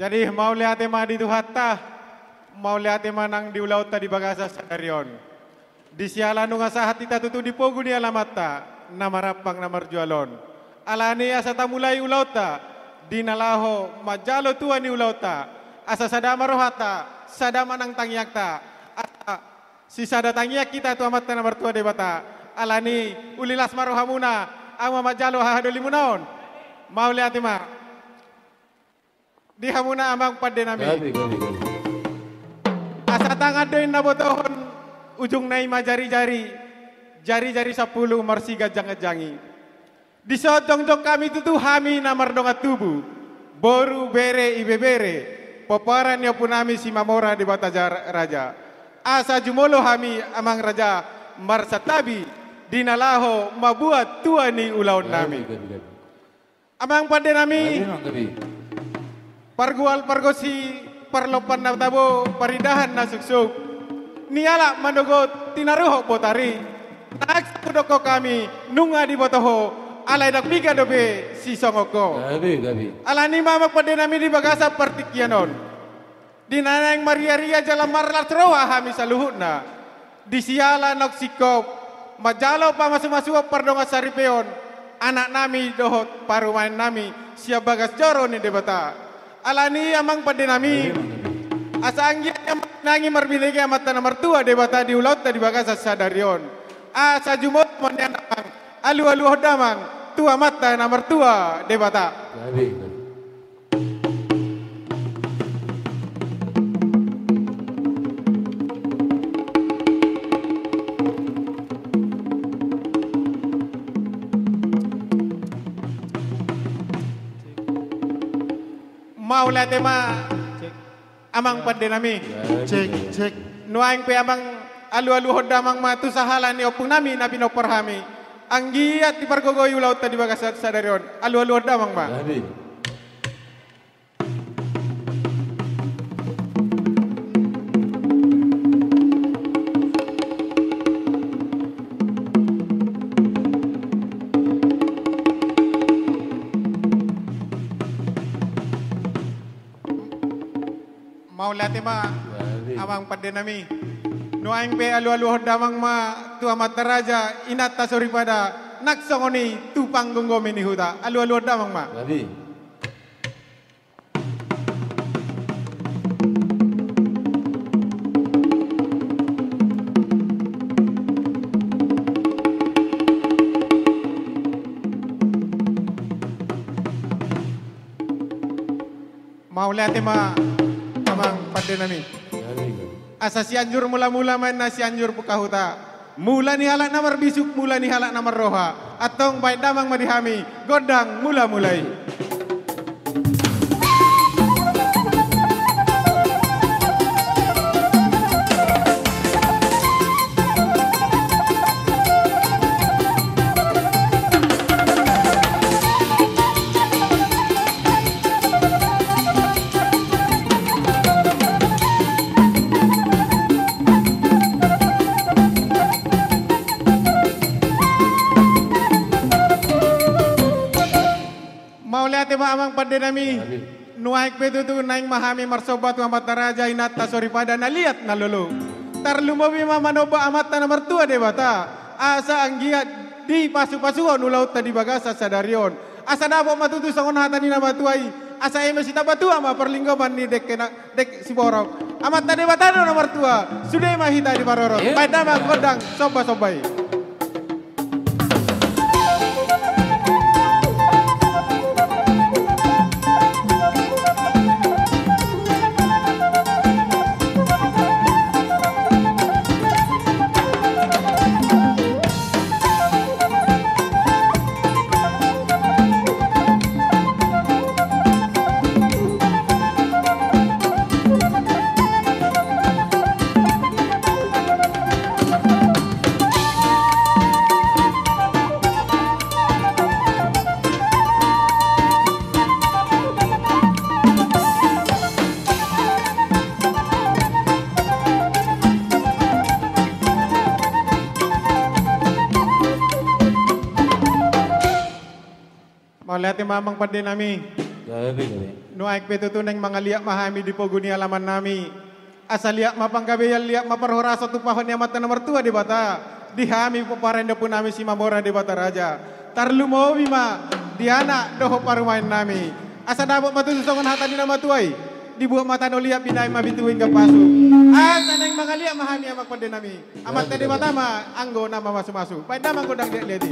Jadi mau lihat tema di Tuhatta, mau lihat tema nang di ulau tadi bagasa sadarion. Di siala nunga sahat ita tutu di pogu ni alamata, nama rapang nama jualon. Alani asa mulai ulau ta, di nalaho majalo tua ni ulau ta, asa sadama rohata, sadama nang tangyakta, asa si sada tangyak kita tu amat nama tua debata. Alani ulilas marohamuna, ama majalo hahadolimunaon. Mau lihat tema. Di hamuna amang pada nami. Asa tangan doin nabotohon ujung naima jari-jari 10 marsi gajang-gajangi. Di sojong-jong kami tutu hami namar dongat tubuh. Boru bere ibe bere. Poparan ya punami si mamora di batajar raja. Asa jumolo hami amang raja marsatabi dinalaho mabuat tuani ulaun nami. Amang pada nami. Pargual pargosi parlopan na tabo paridahan na suksuk. Niala mandogot tinaruho potari. Nagsudoko kami nunga di botoho alay dak biga dobe si songoko. Gabi. Alani mama pada nami di bagasa partikyanon. Di nanang maria-ria jalan marlat roha hami saluhutna. Di siala nok sikop majalo pa masu-masu pardonga saripeon. Anak nami dohot parumain nami siap bagas joro ni debata. Alani amang pada nami asa anggia yang nangi marbinege amat tanah mertua debata di ulau tadi bagasa sadarion asa jumot monyan amang alu hodamang tua mata tanah mertua debata mau lihat tema amang pada nami cek nuaing pe amang alu hodamang matu sahalan ni opung nami nabi no perhami anggiat di pargogoy ulau tadi bagasa sadarion alu hodamang ma mau lihat tema amang pada nami nuaing pe alu hodamang ma tua mata raja inata sori pada naksongoni tu panggung mini huta alu hodamang ma mau lihat tema amang pada nami asa si anjur mula-mula main nasi anjur pukahuta mula ni halak namar bisuk mula ni halak namar roha atong baik damang madihami godang mula-mulai tema amang pada nami nuaik petu tu naing mahami marsobat tu amat raja inata sori pada naliat nalulu tarlumobi mama noba amat tanah mertua debata asa anggiat di pasu-pasuon ulau tadi bagasa sadarion asa nabo matutu sangon hatani nama tuai asa emesi tabatua ma perlinggoman ni dek si borok amat tadi batano nomor tua sudah mahita di parorot baik nama godang soba-sobai Mau lihat mamang pada nami Nuaik petutu neng mangaliak mahami di poguni alaman nami. Asal liak mapangkabeyal liak maparhora satu pahon yang mata nomor tua di bata. Dihami peparenda pun nami si mamora di bata raja. Tarlu mau bima diana doho parumain nami. Asa dapat matu susongan hatani nama tuai. Dibuat mata noliak binai mabituin ke pasu. Asa neng mangaliak mahami amak pada nami. Amat tadi matama anggo nama masu-masu. Baik nama godang dek ledi.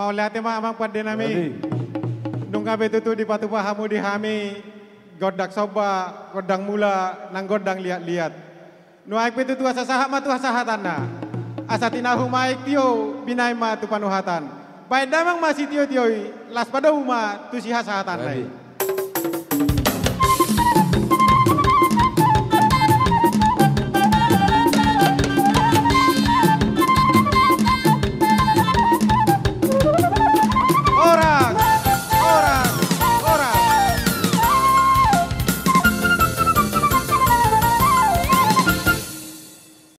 Mau lihat ma amang pada nami. Nungga betutu di patu pahamu di hami. Godak soba, godang mula, nang godang lihat-lihat. Nuaik betutu asa sahat ma tu asa hatana. Asa tinahu maik tio binai ma tu panuhatan. Baik damang masih tio-tio las pada uma tu si hasa hatan lai.